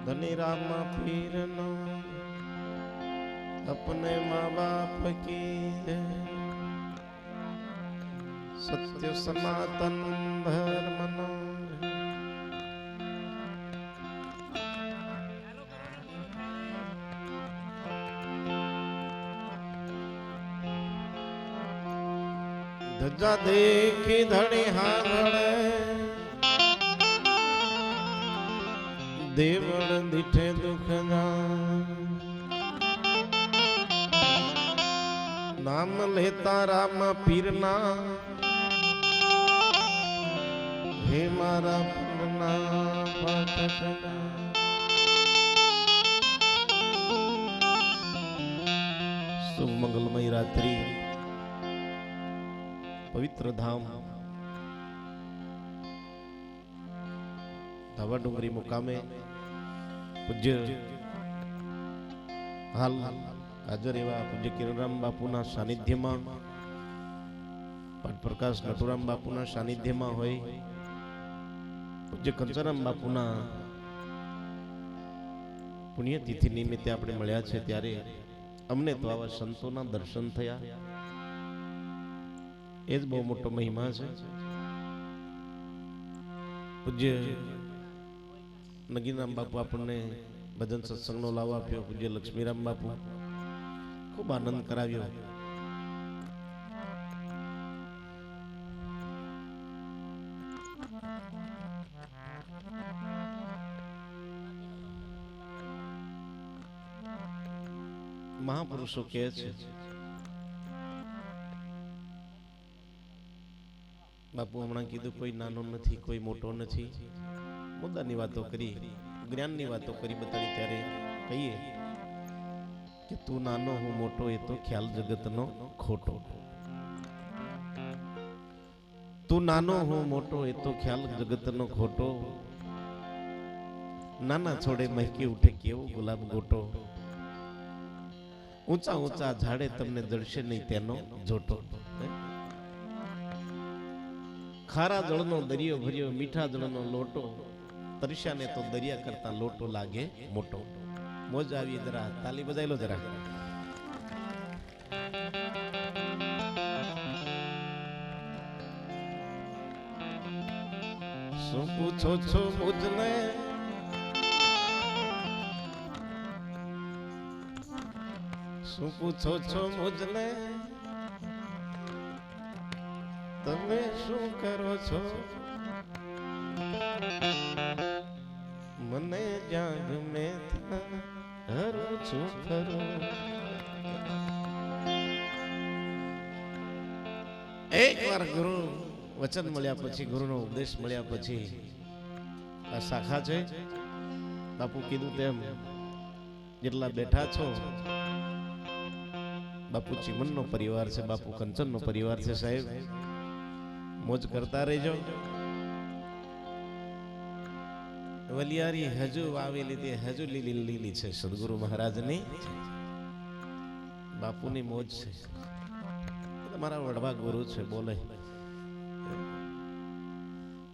धनी राम पीर no अपने माँ बाप की सत्य सनातन धर्म नो धजा देखी धड़ी हांगड़े देवल दिठे दुख नाम लेता राम पीरना हे मारा पूर्णा पाटकना शुभ मंगलमय रात्रि पवित्र धाम धावा डूंगरी मुकामे पूज्य हाल हाजर एवा पूज्य किरणराम बापूना सानिध्यमां पाठ प्रकाश नटुराम बापूना सानिध्यमां होय पूज्य कंचराम बापूना पुण्यतिथि निमित्ते આપણે મળ્યા છે ત્યારે અમને તો આવા સંતોના દર્શન થયા એ જ બહુ મોટો મહિમા છે પૂજ્ય નગીરામ બાપુ આપણને ભજન સત્સંગનો લાવો આપ્યો પૂજ્ય લક્ષ્મીરામ બાપુ ખૂબ આનંદ કરાવ્યો મહાપુરુષો કહે છે બાપુ હમણાં કીધું કોઈ નાનો નથી કોઈ મોટો નથી મુદ્દાની વાતો કરી જ્ઞાનની વાતો કરી બતાડી ત્યારે કહીએ કે તું નાનો હું મોટો એ તો ખ્યાલ જગતનો ખોટો તું નાનો હું મોટો એ તો ખ્યાલ જગતનો ખોટો નાના છોડે મહેકી ઉઠે કેવો ગુલાબ ગોટો ઊંચા ઊંચા ઝાડે તમને જડશે નહીં તેનો જોટો ખારા જળનો દરિયો ભર્યો મીઠા જળનો લોટો તરસ્યાને તો દરિયા કરતા લોટો લાગે મોટો મોજ આવી જરા તાલી બજાઈ લો જરા શું પૂછો છો મુજને શું પૂછો છો મુજને તમે શું કરો છો મને જાગ મે હરું છું ફરો એક વાર ગુરુ વચન મળ્યા પછી ગુરુનો ઉપદેશ મળ્યા પછી આ શાખા છે બાપુ કીધું તેમ જેટલા બેઠા છો બાપુ ચીમનનો પરિવાર છે બાપુ કંચનનો પરિવાર છે સાહેબ મોજ કરતા રહેજો વલિયારી હજુ વાવેલી તે હજુ લીલી લીલી છે સદગુરુ મહારાજની બાપુની મોજ છે તમારા વડવા ગુરુ છે બોલે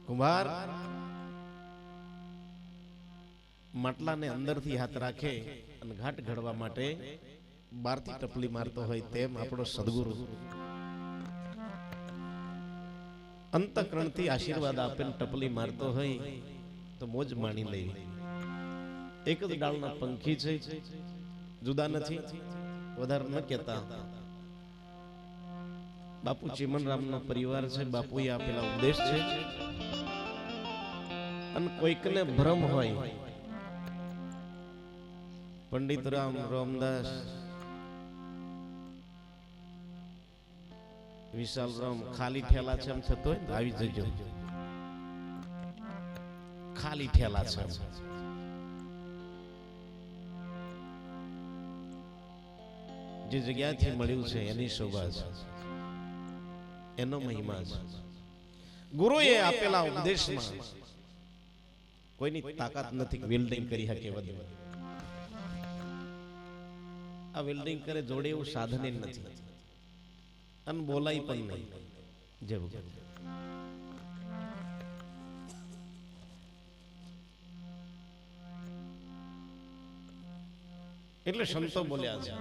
કુંભાર માટલાને અંદરથી હાથ રાખે અને ઘાટ ઘડવા માટે બારથી ટપલી મારતો હોય તેમ આપણો સદગુરુ અંતકરણથી આશીર્વાદ આપે ટપલી મારતો હોય તો મોજ માણી લેવી એક જ ડાળના પંખી છે જુદા નથી વધારે ન કહેતા બાપુ ચીમનરામનો પરિવાર છે બાપુએ આપેલા ઉપદેશ છે અને કોઈકને ભ્રમ હોય પંડિત રામ રામદાસ વિશાલ રામ ખાલી ઠેલા છે એમ થતો હોય આવી જજો ખાલી ઠેલા છે જે જગ્યાથી મળ્યું છે એની શોભા છે એનો મહિમા છે ગુરુએ આપેલા ઉપદેશમાં કોઈની તાકાત નથી વેલ્ડિંગ કરી શકે વધુ આ વેલ્ડિંગ કરે જોડે એવું સાધન નથી અને બોલાય પણ નહીં જેવું એટલે સંતો બોલ્યા છે,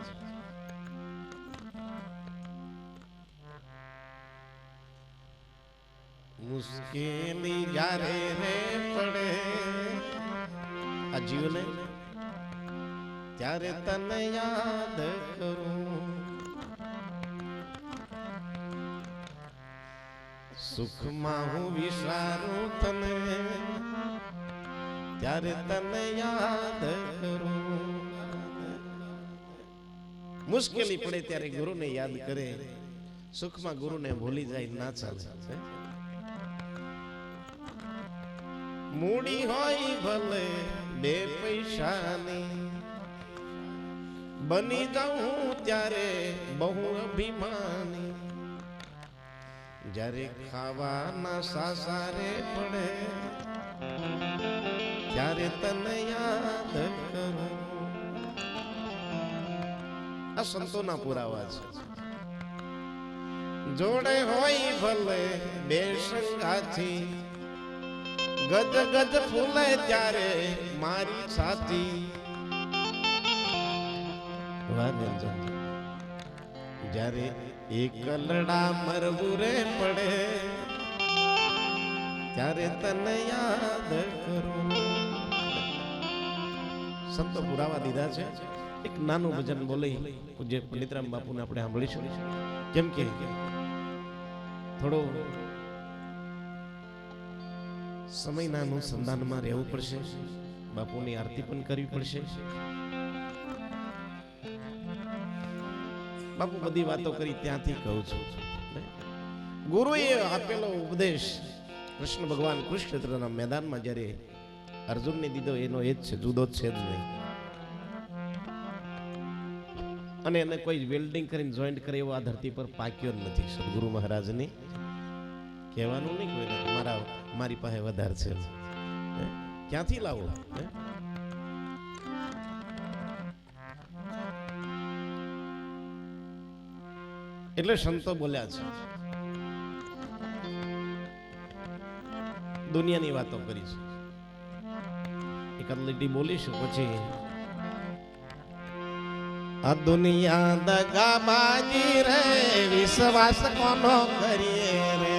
મુશ્કેલી જ્યારે રે પડે આ જીવને, ત્યારે તને યાદ કરું, સુખમાં હું વિચારું તને, ત્યારે તને યાદ કરું. મુશ્કેલી પડે ત્યારે ગુરુને યાદ કરે, સુખમાં ગુરુને ભૂલી જાય ના ચાલે. મૂડી હોય ભલે બે પૈસાની, બની જાઉં ત્યારે બહુ અભિમાની, જ્યારે ખાવાના સાસારે પડે ત્યારે તને યાદ કરું. આ સંતોના પુરાવા છે. જોડે હોય ભલે બે સંગાથી, ગજ ગજ ફૂલે ત્યારે મારી છાતી, જ્યારે એકલડા મરવું રે પડે ત્યારે તને યાદ કરું. સંતો પુરાવા દીધા છે. એક નાનું ભજન બોલી પૂજ્ય પંડિતરામ બાપુને આપણે સાંભળીશું. કેમ કે થોડો સમયના અનુસંધાનમાં રહેવું પડશે, બાપુની આરતી પણ કરવી પડશે. બાપુ બધી વાતો કરી ત્યાંથી કહું છું, ગુરુએ આપેલો ઉપદેશ કૃષ્ણ ભગવાન કુરુક્ષેત્રના મેદાનમાં જ્યારે અર્જુનને દીધો એનો એ જ છે, જુદો જ છે જ નહીં. અને એને કોઈ વેલ્ડિંગ કરીને જોઈન્ટ કરે એવો આ ધરતી પર પાક્યો જ નથી. સદગુરુ મહારાજને કહેવાનું નહીં કોઈને મારી પાસે વધારે છે, ક્યાંથી લાવો? એટલે સંતો બોલ્યા છે, દુનિયાની વાતો કરીશું. એકાદ લીટી બોલીશું પછી. આ દુનિયા દગાબાજી રે, વિશ્વાસ કોનો કરીએ રે.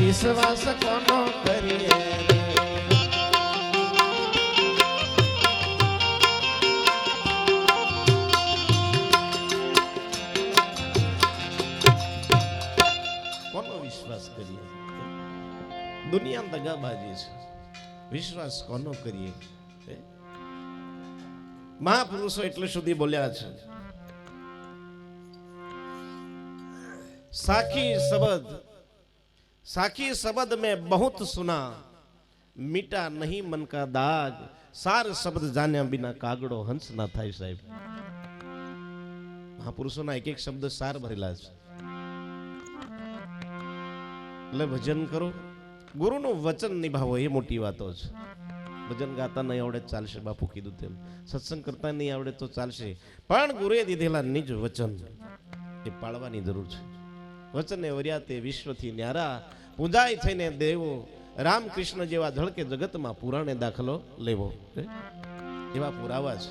વિશ્વાસ કોનો કરીએ રે. કોનો વિશ્વાસ કરીએ? દુનિયા દગાબાજી છે, વિશ્વાસ કોનો કરીએ? મહાપુરુષો એટલે સુધી બોલ્યા છે, साखी शब्द में बहुत सुना, मीठा नहीं मन का दाग, सार शब्द जान्या बिना कागड़ो हंस ना થાય. સાહેબ, મહાપુરુષોના એક એક શબ્દ સાર ભરેલા છે. એટલે ભજન કરો, ગુરુનું વચન નિભાવો, એ મોટી વાતો છે. ભજન ગાતા નહીં આવડે ચાલશે, બાપુ કીધું તેમ. સત્સંગ કરતા નહીં આવડે તો ચાલશે, પણ ગુરુએ દીધેલા નિજ વચન એ પાળવાની જરૂર છે. વચને વર્યા તે વિશ્વથી ન્યારા, પૂજાય થઈને દેવો, રામકૃષ્ણ જેવા ધડકે જગતમાં પુરાણે દાખલો લેવો. એવા પુરાવા છે.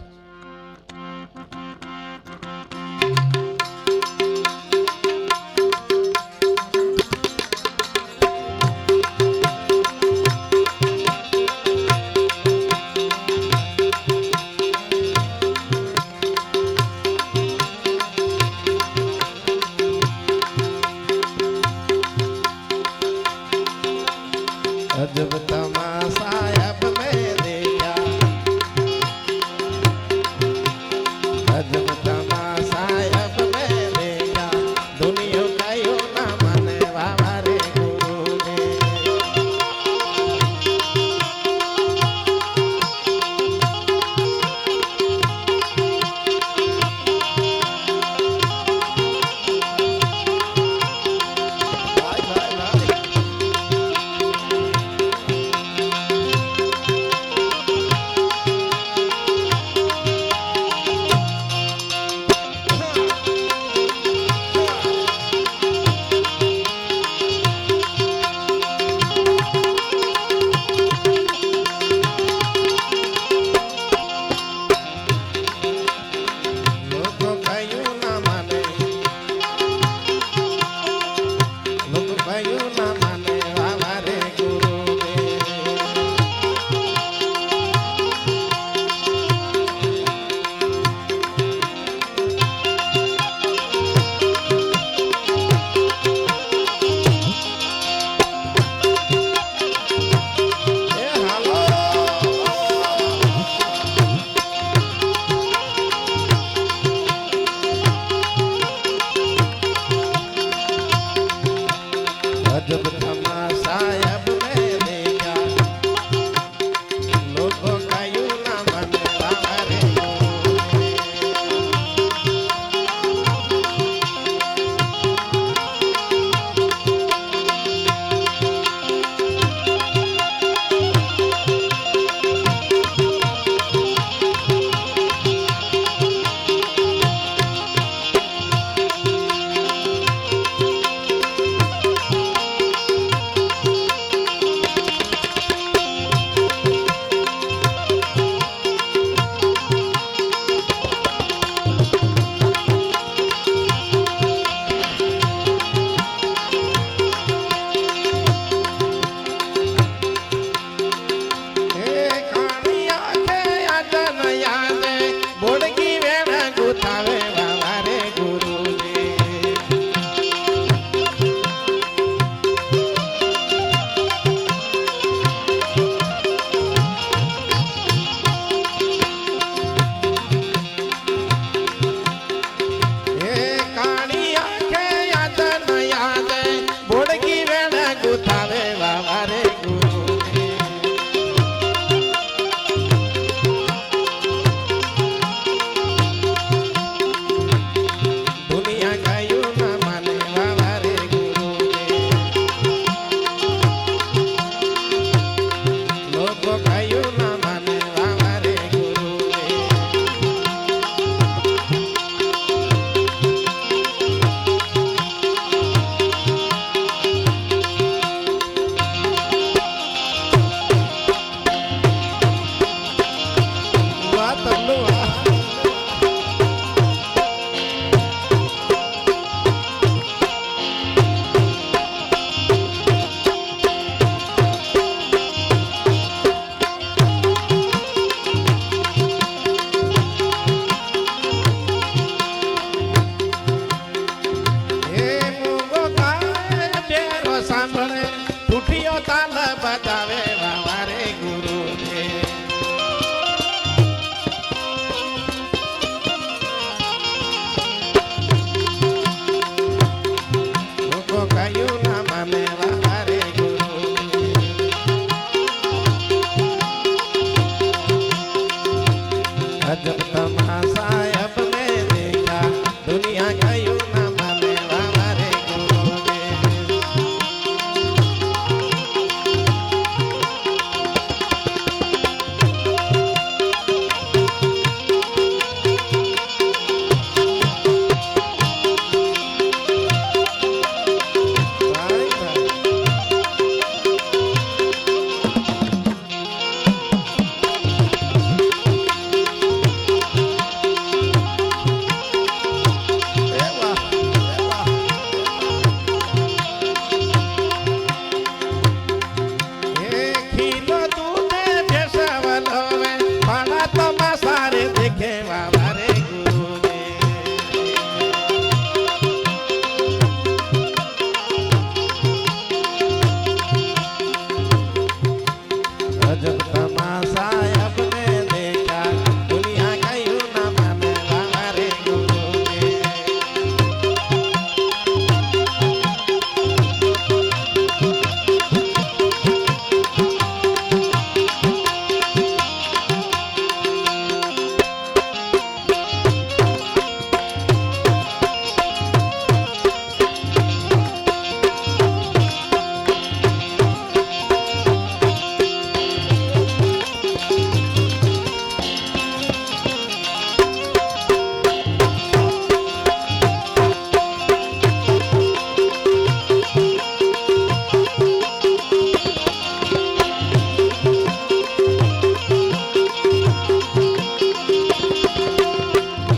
अजब तमाशा अब मैं देखा, अजब तमाशा अब मैं देखा.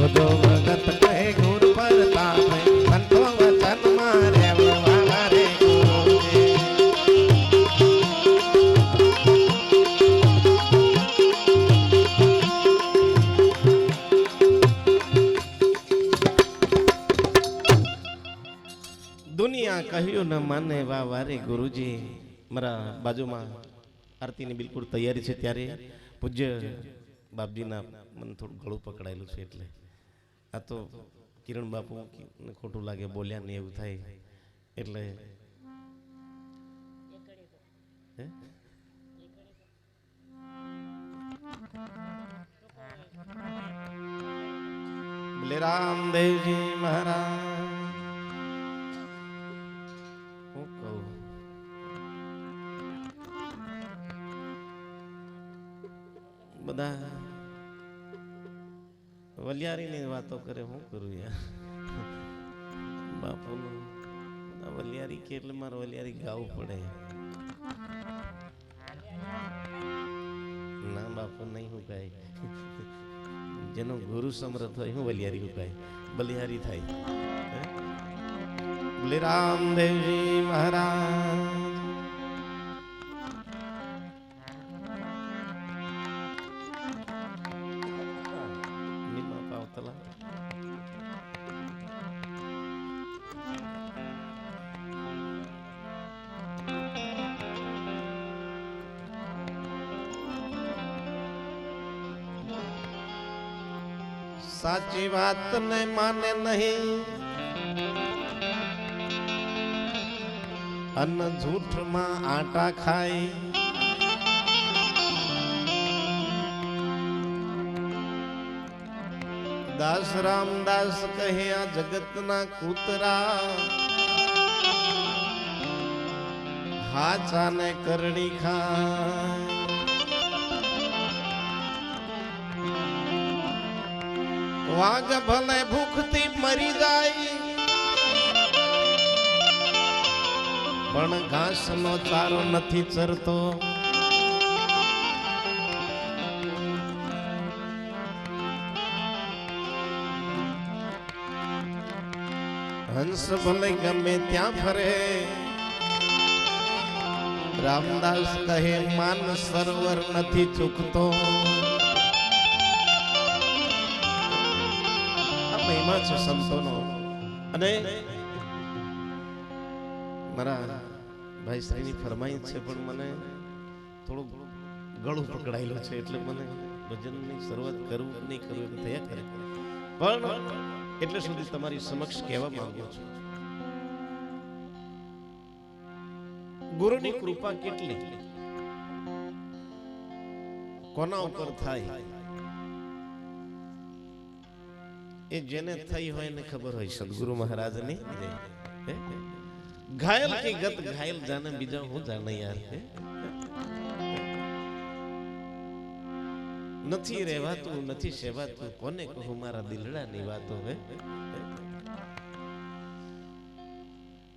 જો ભગત કહે ગુર પ્રતાપ સંતો વચન મારે વારે ગુરુજી દુનિયા કહ્યું ન માને વારે ગુરુજી મારા બાજુમાં આરતીની બિલકુલ તૈયારી છે ત્યારે પૂજ્ય બાપજીના મને થોડું ગળું પકડાયેલું છે એટલે આ તો કિરણ બાપુ ખોટું લાગે બોલ્યા ને એવું થાય એટલે બોલે રામદેવજી મહારાજ હું કહું બધા વલિયારીની વાતો કરે હું કરું યાર બાપુનું વલિયારી કે એટલે મારે વલિયારી ગાવું પડે ના બાપુ નહીં હું ગાય જેનો ગુરુ સમર્થ હોય હું વલિયારી હું ગાય બલિહારી થાય બોલે રામદેવજી મહારાજ સાચી વાત ને માને નહીં અન્ન જૂઠમાં આટા ખાય દાસ રામદાસ કહે આ જગતના કૂતરા હાચા ને કરડી ખાય વાઘ ભલે ભૂખથી મરી જાય પણ ઘાસનો ચારો નથી ચરતો હંસ ભલે ગમે ત્યાં ફરે રામદાસ કહે માન સરોવર નથી ચૂકતો મહિમા છે સંતોનો અને મારા ભાઈ શ્રીની ફરમાઈશ છે પણ મને થોડું ગળું પકડાયેલું છે એટલે મને ભજનની શરૂઆત કરવું નહીં કરવું એમ થયા કરે પણ એટલે સુધી તમારી સમક્ષ કહેવા માંગુ છું ગુરુની કૃપા કેટલી કોના ઉપર થાય એ જેને થઈ હોય ને ખબર હોય સદગુરુ મહારાજની ઘાયલ की गत घायल जाने बीजा હું જાણે યાર નથી રહેવાતું નથી સેવાતું કોને કહું મારા દિલડાની વાતો હે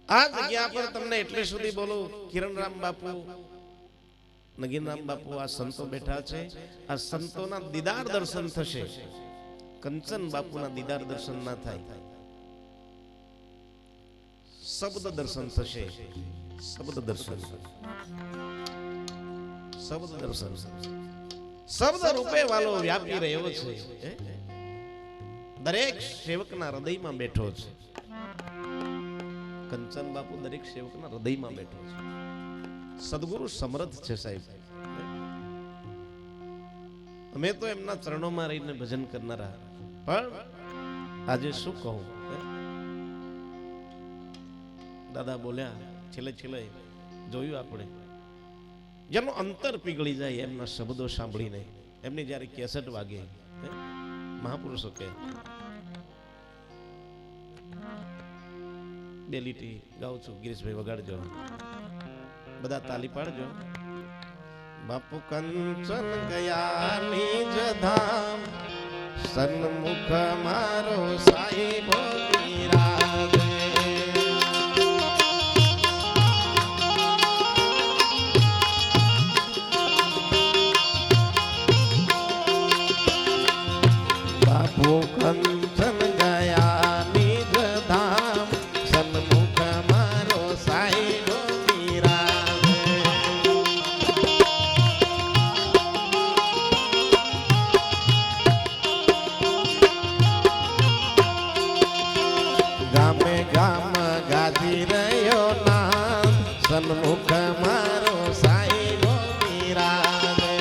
આ જગ્યા પર તમને એટલે સુધી બોલો કિરણરામ બાપુ નગીનરામ બાપુ આ સંતો બેઠા છે આ સંતોના દીદાર દર્શન થશે કંચન બાપુના દીદાર દર્શન ના થાય શબ્દ દર્શન થશે શબ્દ દર્શન શબ્દ દર્શન શબ્દ રૂપે વાલો વ્યાપી રહ્યો છે દરેક સેવકના હૃદયમાં બેઠો છે કંચન બાપુ દરેક સેવકના હૃદયમાં બેઠો છે સદગુરુ સમર્થ છે સાહેબ અમે તો એમના ચરણોમાં રહીને ભજન કરનારા પણ આજે શું કહું દાદા બોલ્યા છેલ્લે છેલ્લે જોયું આપણે જેનું અંતર પીગળી જાય એમના શબ્દો સાંભળીને એમની જ્યારે કેસેટ વાગે મહાપુરુષો કે બે લીટી ગાઉં છું ગિરીશભાઈ વગાડજો બધા તાલી પાડજો બાપુ કંચન ગયા નિજ ધામ સન્મુખ મારો સાહેબો બિરાજે બાપુ કંચન કંચન ગયા નિજ ધામ સન્મુખ મારો સાહેબો બિરાજે ગામે ગામ ગાજી રહ્યો નામ સન્મુખ મારો સાહેબો બિરાજે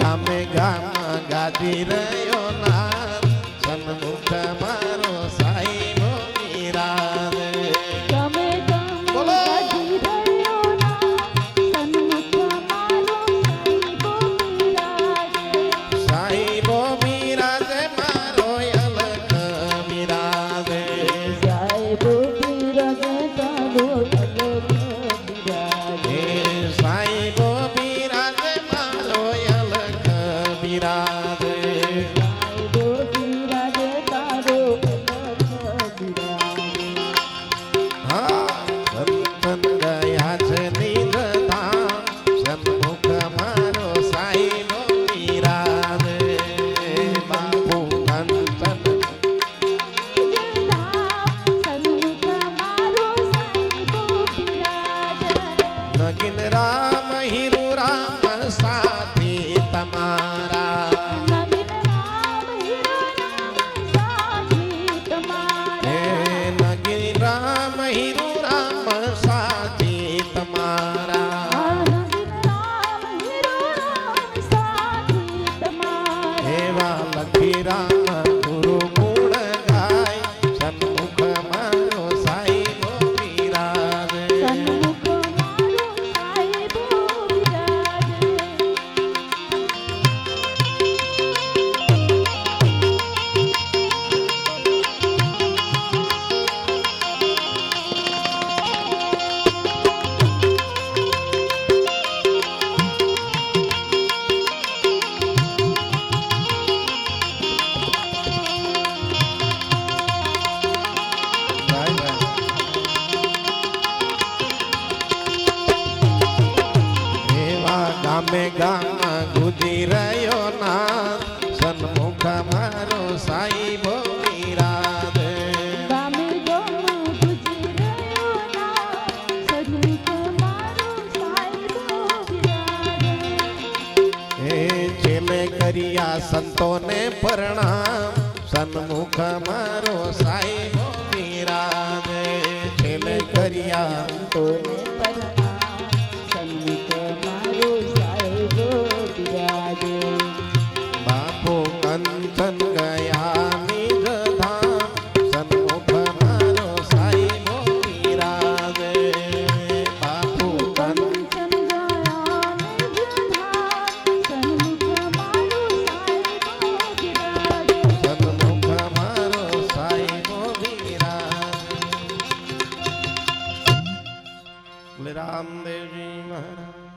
ગામે ગામ ગાજી રહ્યો નામ સન્મુખ મારો સાહેબો બિરાજે ગામે ગામ ગાજી રહ્યો નામ સન્મુખ મારો સાહેબો બિરાજે સાહેબો બિરાજે મારો અલખ બિરાજે સાહેબો બિરાજે તારો અલગ બિરાજે સાહેબો બિરાજે મારો અલખ બિરાજે સાહેબો બિરાજે તારો અલગ બિરાજે હા સંતન ગયા છે નિજ ધામ સન્મુખ મારો સાહેબો બિરાજે બાપુ કંચન સન્મુખ મારો સાહેબો બિરાજે નગીન રામ હિરુ રામ સાથી તમારા નવીન રામ હીરો રામ સાથી તમારા હે નગીન રામ હિરુ રામ સાથી તમારા નવીન રામ હીરો રામ સાથી તમારા એવા લખી રામ ગુરુ ગુણ ગાય સન્મુખ મારો સાહેબો બિરાજે સન્મુખ મારો સાહેબો બિરાજે ભાઈ એવા ગામે ગામ ગુજી રહ્યો નામ સન્મુખ મારો સાહેબો બિરાજે ગામે ગામ ગુજી રહ્યો નામ સન્મુખ મારો સાહેબો બિરાજે હે છેલ્લે કર્યા સંતોને પ્રણામ સન્મુખ મારો સાહેબો બિરાજે છેલ્લે કર્યા તોને પરણામ સન્મુખ મારો સાહેબો બિરાજે બાપુ કંચન ગયા નિજ ધામ સન્મુખ મારો સાહેબો બિરાજે બાપુ કંચન ગયા નિજ ધામ સન્મુખ મારો સાહેબો બિરાજે સન્મુખ મારો સાહેબો બિરાજે બોલે રામદેવજી મહારાજ